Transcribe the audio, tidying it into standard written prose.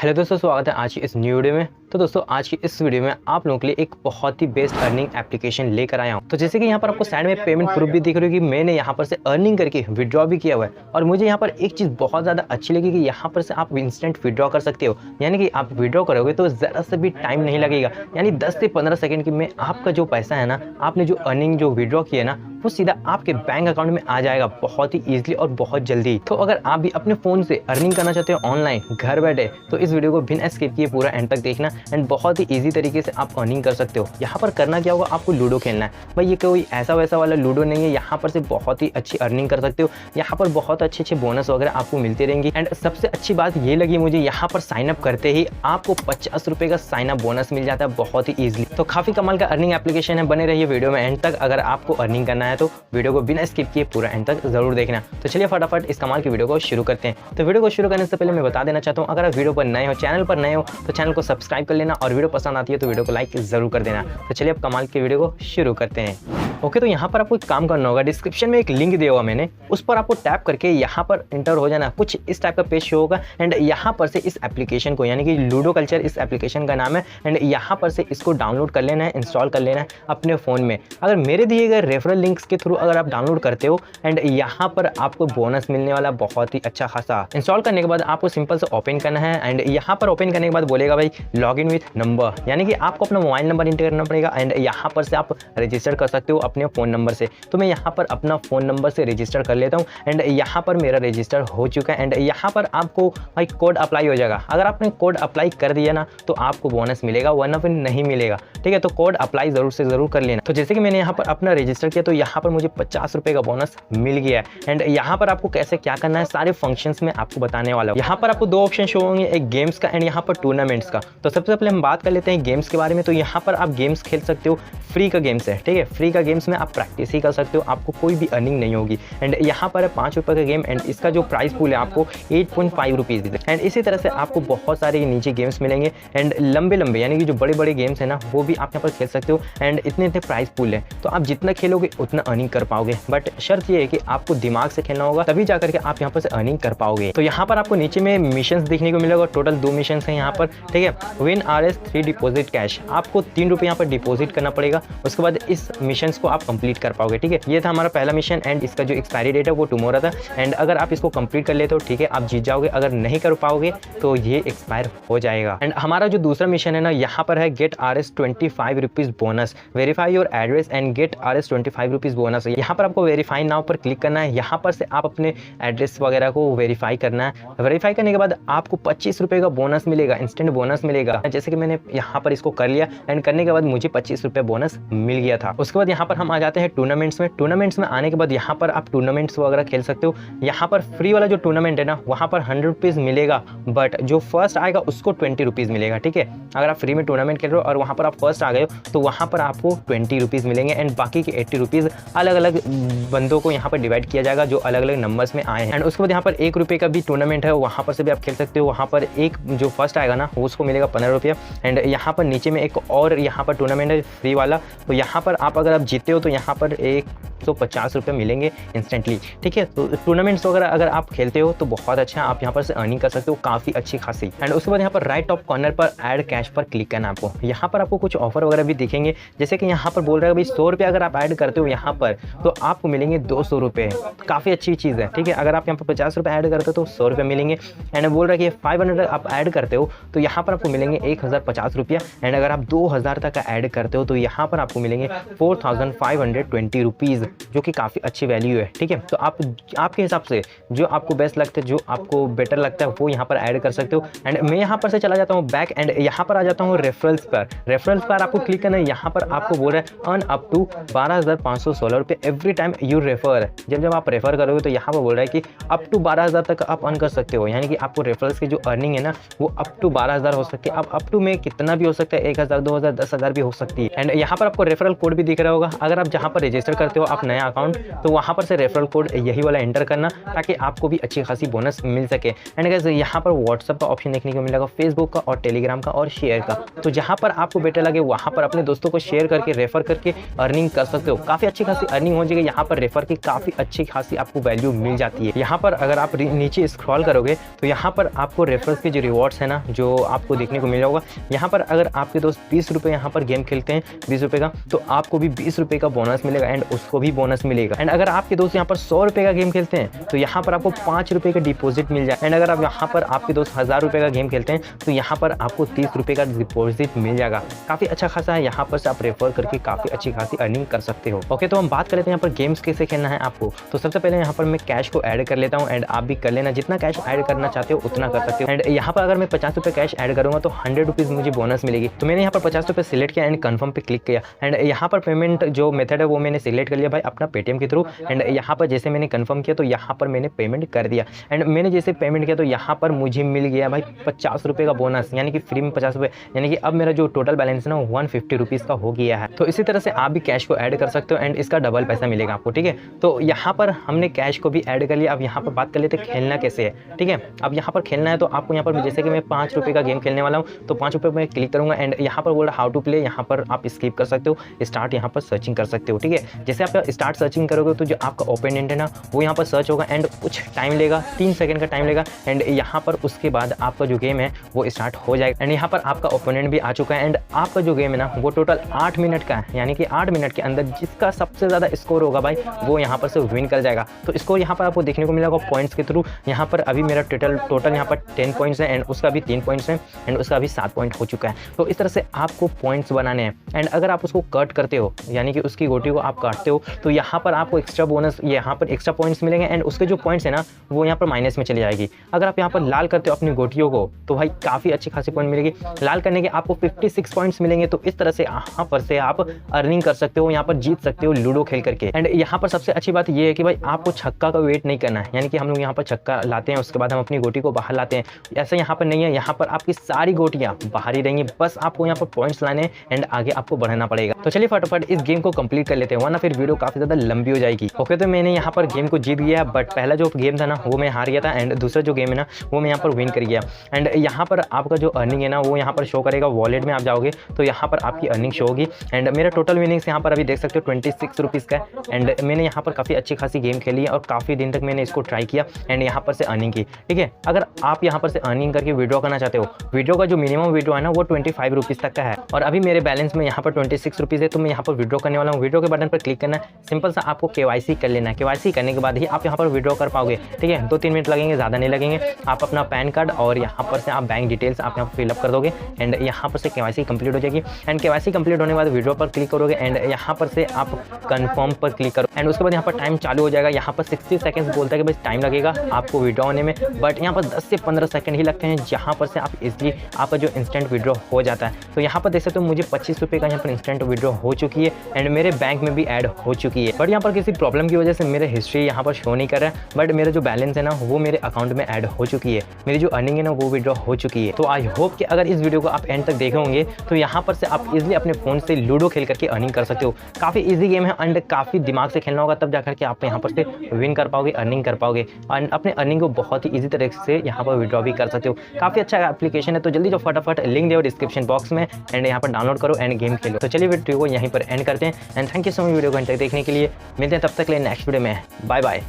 Hello दोस्तों, स्वागत है आज की इस न्यू वीडियो में। तो दोस्तों आज की इस वीडियो में आप लोगों के लिए एक बहुत ही बेस्ट अर्निंग एप्लीकेशन लेकर आया हूं। तो जैसे कि यहाँ पर आपको साइड में पेमेंट प्रूफ भी दिख रही है कि मैंने यहाँ पर से अर्निंग करके विड्रॉ भी किया हुआ है। और मुझे यहाँ पर एक चीज़ बहुत ज़्यादा अच्छी लगी कि यहाँ पर से आप इंस्टेंट विड्रॉ कर सकते हो, यानी कि आप विड्रॉ करोगे तो ज़रा से भी टाइम नहीं लगेगा, यानी 10 से 15 सेकंड में आपका जो पैसा है ना, आपने जो अर्निंग जो विड्रॉ किया ना, वो सीधा आपके बैंक अकाउंट में आ जाएगा बहुत ही ईजिली और बहुत जल्दी। तो अगर आप भी अपने फ़ोन से अर्निंग करना चाहते हो ऑनलाइन घर बैठे, तो इस वीडियो को बिना स्किप किए पूरा एंड तक देखना एंड बहुत ही ईजी तरीके से आप अर्निंग कर सकते हो। यहाँ पर करना क्या होगा, आपको लूडो खेलना है भाई। ये कोई ऐसा वैसा वाला लूडो नहीं है, यहाँ पर से बहुत ही अच्छी अर्निंग कर सकते हो। यहाँ पर बहुत अच्छे बोनस वगैरह आपको मिलते रहेंगे। एंड सबसे अच्छी बात ये लगी मुझे, यहाँ पर साइनअप करते ही आपको 50 रुपये का साइनअप बोनस मिल जाता है बहुत ही ईजिली। तो काफ़ी कमाल का अर्निंग एप्लीकेशन है, बने रहिए वीडियो में एंड तक। अगर आपको अर्निंग करना है तो वीडियो को बिना स्किप किए पूरा एंड तक जरूर देखना। तो चलिए फटाफट इस कमाल की वीडियो को शुरू करते हैं। तो वीडियो को शुरू करने से पहले मैं बता देना चाहता हूँ, अगर आप वीडियो पर नए हो, चैनल पर नए हो, तो चैनल को सब्सक्राइब कर लेना और वीडियो पसंद आती है तो वीडियो को लाइक जरूर कर देना। तो चलिए अब कमाल की वीडियो को शुरू करते हैं। ओके, तो यहाँ पर आपको एक काम करना होगा, डिस्क्रिप्शन में एक लिंक दिया हुआ मैंने, उस पर आपको टैप करके यहाँ पर इंटर हो जाना। कुछ इस टाइप का पेज शो होगा एंड यहाँ पर से इस एप्लीकेशन को, यानी कि लूडो कल्चर इस एप्लीकेशन का नाम है, एंड यहाँ पर से इसको डाउनलोड कर लेना है, इंस्टॉल कर लेना है अपने फ़ोन में। अगर मेरे दिए गए रेफरल लिंक्स के थ्रू अगर आप डाउनलोड करते हो एंड यहाँ पर आपको बोनस मिलने वाला बहुत ही अच्छा खासा। इंस्टॉल करने के बाद आपको सिंपल से ओपन करना है एंड यहाँ पर ओपन करने के बाद बोलेगा भाई लॉग इन विथ नंबर, यानी कि आपको अपना मोबाइल नंबर इंटर करना पड़ेगा एंड यहाँ पर से आप रजिस्टर कर सकते हो अपने फ़ोन नंबर से। तो मैं यहाँ पर अपना फ़ोन नंबर से रजिस्टर कर लेता हूँ एंड यहाँ पर मेरा रजिस्टर हो चुका है। एंड यहाँ पर आपको भाई कोड अप्लाई हो जाएगा। अगर आपने कोड अप्लाई कर दिया ना तो आपको बोनस मिलेगा, वरना फिर नहीं मिलेगा। ठीक है, तो कोड अप्लाई ज़रूर से ज़रूर कर लेना। तो जैसे कि मैंने यहाँ पर अपना रजिस्टर किया तो यहाँ पर मुझे 50 रुपये का बोनस मिल गया है। एंड यहाँ पर आपको कैसे क्या करना है सारे फंक्शंस में आपको बताने वाला हूँ। यहाँ पर आपको दो ऑप्शन शो होंगे, एक गेम्स का एंड यहाँ पर टूर्नामेंट्स का। तो सबसे पहले हम बात कर लेते हैं गेम्स के बारे में। तो यहाँ पर आप गेम्स खेल सकते हो, फ्री का गेम्स है। ठीक है, फ्री का गेम्स में आप प्रैक्टिस ही कर सकते हो, आपको कोई भी अर्निंग नहीं होगी। एंड यहाँ पर है 5 रुपये का गेम एंड इसका जो प्राइस पूल है आपको 8.5 रुपीज़ है। एंड इसी तरह से आपको बहुत सारे नीचे गेम्स मिलेंगे एंड लंबे यानी कि जो बड़े बड़े गेम्स है ना, वो भी आप यहाँ पर खेल सकते हो। एंड इतने प्राइस पूल है, तो आप जितना खेलोगे उतना अर्निंग कर पाओगे। बट शर्त ये है कि आपको दिमाग से खेलना होगा, तभी जाकर के आप यहाँ पर से अर्निंग कर पाओगे। तो यहाँ पर आपको नीचे में मिशंस देखने को मिलेगा, टोटल 2 मिशंस हैं यहाँ पर। ठीक है, विन RS3 डिपॉजिट कैश, आपको 3 रुपये यहाँ पर डिपॉजिट करना पड़ेगा, उसके बाद इस मिशंस को आप कंप्लीट कर पाओगे। ठीक है, ये था हमारा पहला मिशन एंड इसका जो एक्सपायरी डेट है वो टुमारो था। एंड अगर आप इसको कंप्लीट कर लेते हो, ठीक है, आप जीत जाओगे। अगर नहीं कर पाओगे तो ये एक्सपायर हो जाएगा। एंड हमारा जो दूसरा मिशन है ना, यहाँ पर है get RS25 rupees bonus, verify your address and get RS25 rupees bonus. यहाँ पर आपको वेरीफाई नाउ पर क्लिक करना है। यहाँ पर से आप अपने एड्रेस वगैरह को वेरीफाई करना है। वेरीफाई करने के बाद आपको 25 रुपये का बोनस मिलेगा, इंस्टेंट बोनस मिलेगा। जैसे कि मैंने यहाँ पर इसको कर लिया एंड करने के बाद मुझे 25 रुपये बोनस मिल गया था। उसके बाद यहाँ पर हम आ जाते हैं टूर्नामेंट्स में। टूर्नामेंट्स में आने के बाद यहाँ पर आप टूर्नामेंट्स वगैरह खेल सकते हो। यहाँ पर फ्री वाला जो टूर्नामेंट है ना, वहाँ पर 100 रुपीज़ मिलेगा, बट जो फर्स्ट आएगा उसको 20 रुपीज़ मिलेगा। ठीक है, अगर आप फ्री में टूर्नामेंट खेल रहे हो और वहाँ पर आप फर्स्ट आ गए हो तो वहाँ पर आपको 20 रुपीज़ मिलेंगे एंड बाकी के 80 रुपीज़ अलग अलग बंदों को यहाँ पर डिवाइड किया जाएगा जो अलग अलग नंबर्स में आए हैं। एंड उसके बाद यहाँ पर 1 रुपये का भी टूर्नामेंट है, वहाँ पर से भी आप खेल सकते हो। वहाँ पर एक जो फर्स्ट आएगा ना उसको मिलेगा 15 रुपये। एंड यहाँ पर नीचे में एक और यहाँ पर टूर्नामेंट है फ्री वाला, तो यहाँ पर आप अगर आप जीते हो तो यहाँ पर 150 रुपये मिलेंगे इंस्टेंटली। ठीक है, तो टूर्नामेंट्स वगैरह अगर आप खेलते हो तो बहुत अच्छा है, आप यहाँ पर से अर्निंग कर सकते हो काफ़ी अच्छी खासी। एंड उसके बाद यहाँ पर राइट टॉप कॉर्नर पर ऐड कैश पर क्लिक करना है आपको। यहाँ पर आपको कुछ ऑफर वगैरह भी दिखेंगे, जैसे कि यहाँ पर बोल रहा है भाई 100 रुपये अगर आप ऐड करते हो यहाँ पर तो आपको मिलेंगे 200 रुपये, काफ़ी अच्छी चीज़ है। ठीक है, अगर आप यहाँ पर 50 रुपये ऐड करते हो तो 100 रुपये मिलेंगे। एंड बोल रहा है कि 500 आप ऐड करते हो तो यहाँ पर आपको मिलेंगे 1050 रुपया। एंड अगर आप 2000 तक का ऐड करते हो तो यहाँ पर आपको मिलेंगे 4520 रुपीज़, जो कि काफ़ी अच्छी वैल्यू है। ठीक है, तो आप आपके हिसाब से जो आपको बेस्ट लगता है, जो आपको बेटर लगता है वो यहाँ पर ऐड कर सकते हो। एंड मैं यहाँ पर से चला जाता हूँ बैक एंड यहाँ पर आ जाता हूँ रेफरल्स पर। रेफरल्स पर आपको क्लिक करना है। यहाँ पर आपको बोल रहा है अर्न अप टू 12,516 रुपये एवरी टाइम यू रेफर। जब आप रेफर करोगे तो यहाँ पर बोल रहा है कि अप टू 12,000 तक आप अर्न कर सकते हो, यानी कि आपको रेफरल्स की जो अर्निंग है ना वो अप टू 12,000 हो सकती है, आप अप टू में कितना भी हो सकता है, 1000, 2000, 10,000 भी हो सकती है। एंड यहाँ पर आपको रेफरल कोड भी दिख रहा होगा। अगर आप जहाँ पर रजिस्टर करते हो आप नया अकाउंट, तो वहाँ पर से रेफरल कोड यही वाला एंटर करना, ताकि आपको भी अच्छी खासी बोनस मिल सके। एंड गाइस यहाँ पर व्हाट्सअप का ऑप्शन देखने को मिलेगा, फेसबुक का और टेलीग्राम का और शेयर का। तो जहाँ पर आपको बेटर लगे वहाँ पर अपने दोस्तों को शेयर करके रेफर करके अर्निंग कर सकते हो। काफ़ी अच्छी खासी अर्निंग हो जाएगी। यहाँ पर रेफर की काफ़ी अच्छी खासी आपको वैल्यू मिल जाती है। यहाँ पर अगर आप नीचे स्क्रॉल करोगे तो यहाँ पर आपको रेफरल्स के जो रिवॉर्ड्स है ना, जो आपको देखने को मिल होगा। यहाँ पर अगर आपके दोस्त 20 रुपये यहाँ पर गेम खेलते हैं 20 रुपये का, तो आपको भी 20 रुपये का बोनस मिलेगा एंड उसको भी बोनस मिलेगा। एंड अगर आपके दोस्त यहाँ पर 100 रुपये का गेम खेलते हैं तो यहाँ पर आपको 5 रुपये का डिपॉजिट मिल जाए। एंड अगर आप यहाँ पर आपके दोस्त 1000 रुपये का गेम खेलते हैं तो यहाँ पर आपको 30 रुपये का डिपॉजिट मिल जाएगा। काफ़ी अच्छा खासा है। यहाँ पर से आप रेफर करके काफ़ी अच्छी खासी अर्निंग कर सकते हो। ओके, तो हम बात कर लेते हैं यहाँ पर गेम्स कैसे खेलना है आपको। तो सबसे पहले यहाँ पर मैं कैश को ऐड कर लेता हूँ एंड आप भी कर लेना। जितना कैश ऐड करना चाहते हो उतना कर सकते हो। एंड यहाँ पर अगर मैं 50 रुपये कैश ऐड करूँगा तो 100 रुपीज़ मुझे बोनस मिलेगी। तो मैंने यहाँ पर 50 रुपये सिलेक्ट किया एंड कन्फर्म पे क्लिक किया। एंड यहाँ पर पेमेंट जो मेथड है वो मैंने सिलेक्ट कर लिया भाई अपना पेटीएम के थ्रू। एंड यहाँ पर जैसे मैंने कन्फर्म किया तो यहाँ पर मैंने पेमेंट कर दिया। एंड मैंने जैसे पेमेंट किया तो यहाँ पर मुझे मिल गया भाई 50 रुपये का बोनस, यानी कि फ्री में 50 रुपये, यानी कि अब मेरा जो टोटल बैलेंस है ना 150 रुपीज़ का हो गया है। तो इसी तरह से आप भी कैश को ऐड कर सकते हो एंड इसका डबल पैसा मिलेगा आपको। ठीक है, तो यहाँ पर हमने कैश को भी ऐड कर लिया। अब यहाँ पर बात कर लेते हैं खेलना कैसे है। ठीक है, अब यहाँ पर खेलना है तो आपको यहाँ पर जैसे कि मैं 5 रुपये का गेम खेलने वाला हूँ तो 5 रुपये में क्लिक करूँगा एंड यहाँ पर बोल रहा हाउ टू प्ले। यहाँ पर आप स्किप कर सकते हो, स्टार्ट यहाँ पर सर्चिंग कर सकते हो। ठीक है, जैसे आप स्टार्ट सर्चिंग करोगे तो जो आपका ओपोनेंट है ना वो यहाँ पर सर्च होगा एंड कुछ टाइम लेगा, 3 सेकंड का टाइम लेगा। एंड यहाँ पर उसके बाद आपका जो गेम है वो स्टार्ट हो जाएगा। एंड यहाँ पर आपका ओपोनेंट भी आ चुका है एंड आपका जो गेम है ना वो टोटल 8 मिनट का है, यानी कि 8 मिनट के अंदर जिसका सबसे ज़्यादा स्कोर होगा भाई वो यहाँ पर से विन कर जाएगा। तो स्कोर यहाँ पर आपको देखने को मिलेगा पॉइंट्स के थ्रू। यहाँ पर अभी मेरा टोटल यहाँ पर 10 पॉइंट्स है एंड उसका भी 3 पॉइंट्स है एंड उसका भी 7 पॉइंट हो चुका है। तो इस तरह से आपको पॉइंट्स बनाने हैं। एंड अगर आप उसको कट करते हो, यानी कि उसकी गोटी को आप काटते हो, तो यहाँ पर आपको एक्स्ट्रा बोनस, यहाँ पर एक्स्ट्रा पॉइंट्स मिलेंगे एंड उसके जो पॉइंट्स है ना वो यहाँ पर माइनस में चली जाएगी। अगर आप यहाँ पर लाल करते हो अपनी गोटियों को तो भाई काफ़ी अच्छी खासी पॉइंट मिलेगी। लाल करने के आपको 56 पॉइंट्स मिलेंगे। तो इस तरह से यहाँ पर से आप अर्निंग कर सकते हो, यहाँ पर जीत सकते हो लूडो खेल करके। एंड यहाँ पर सबसे अच्छी बात ये है कि भाई आपको छक्का का वेट नहीं करना है, यानी कि हम लोग यहाँ पर छक्का लाते हैं उसके बाद हम अपनी गोटी को बाहर लाते हैं, ऐसा यहाँ पर नहीं है। यहाँ पर आपकी सारी गोटियाँ बाहर ही रहेंगी, बस आपको यहाँ पर पॉइंट्स लाने एंड आगे आपको बढ़ाना पड़ेगा। तो चलिए फटाफट इस गेम को कंप्लीट कर लेते हैं, वरना फिर वीडियो काफ़ी ज़्यादा लंबी हो जाएगी। ओके, तो मैंने यहाँ पर गेम को जीत गया, बट पहला जो गेम था ना वो मैं हार गया था एंड दूसरा जो गेम है ना वो मैं यहाँ पर विन कर गया। एंड यहाँ पर आपका जो अर्निंग है ना वो यहाँ पर शो करेगा। वॉलेट में आप जाओगे तो यहाँ पर आपकी अर्निंग शो होगी एंड मेरा टोटल विनिंग्स यहाँ पर अभी देख सकते हो 26 रुपीज़ का है। एंड मैंने यहाँ पर काफ़ी अच्छी खासी गेम खेली है और काफ़ी दिन तक मैंने इसको ट्राई किया एंड यहाँ पर से अर्निंग की। ठीक है, अगर आप यहाँ पर से अर्निंग करके विड्रॉ करना चाहते हो, विड्रॉ का जो मिनिमम विड्रॉ है ना वो 25 रुपीज़ तक का है और अभी मेरे बैलेंस में यहाँ पर 26 रुपीज़ है। तो मैं यहाँ पर विड्रॉ करने वाला हूँ। विड्रॉ के बटन पर क्लिक करना है, सिंपल सा आपको KYC कर लेना है। KYC करने के बाद ही आप यहाँ पर विड्रॉ कर पाओगे। ठीक है, 2-3 मिनट लगेंगे, ज़्यादा नहीं लगेंगे। आप अपना पैन कार्ड और यहाँ पर से आप बैंक डिटेल्स आप यहाँ पर फिलअप कर दोगे एंड यहाँ पर से KYC कंप्लीट हो जाएगी। एंड KYC कंप्लीट होने के बाद विड्रॉ पर क्लिक करोगे एंड यहाँ पर से आप कन्फर्म पर क्लिक करो एंड उसके बाद यहाँ पर टाइम चालू हो जाएगा। यहाँ पर 60 सेकंड्स बोलता है कि भाई टाइम लगेगा आपको विड्रॉ होने में, बट यहाँ पर 10 से 15 सेकंड ही लगते हैं, जहाँ पर से आप इजीली आपका जो इंस्टेंट विड्रॉ हो जाता है। तो यहाँ पर देख सकते हो मुझे 25 रुपये का यहाँ पर इंस्टेंट विड्रॉ हो चुकी है एंड मेरे बैंक में भी ऐड हो चुकी है। बट यहाँ पर किसी प्रॉब्लम की वजह से मेरे हिस्ट्री यहाँ पर शो नहीं कर रहा है, बट मेरा जो बैलेंस है ना वो मेरे अकाउंट में ऐड हो चुकी है। मेरी जो अर्निंग है ना वो विड्रॉ हो चुकी है। तो आई होप कि अगर इस वीडियो को आप एंड तक देखे होंगे तो यहाँ पर से आप इजीली अपने फ़ोन से लूडो खेल करके अर्निंग कर सकते हो। काफ़ी ईजी गेम है एंड काफ़ी दिमाग से खेलना होगा, तब जाकर के आप यहाँ पर से विन कर पाओगे, अर्निंग कर पाओगे एंड अपने अर्निंग को बहुत ही ईजी तरीके से यहाँ पर विड्रॉ भी कर सकते हो। काफ़ी अच्छा एप्लीकेशन है। तो जल्दी जो फटाफट लिंक दे डिस्क्रिप्शन बॉक्स में एंड यहाँ पर डाउनलोड करो एंड गेम खेलो। तो चलिए वीडियो को यहीं पर एंड करते हैं and thank you so much video को देखने के लिए। मिलते हैं तब तक के लिए नेक्स्ट वीडियो में। Bye bye.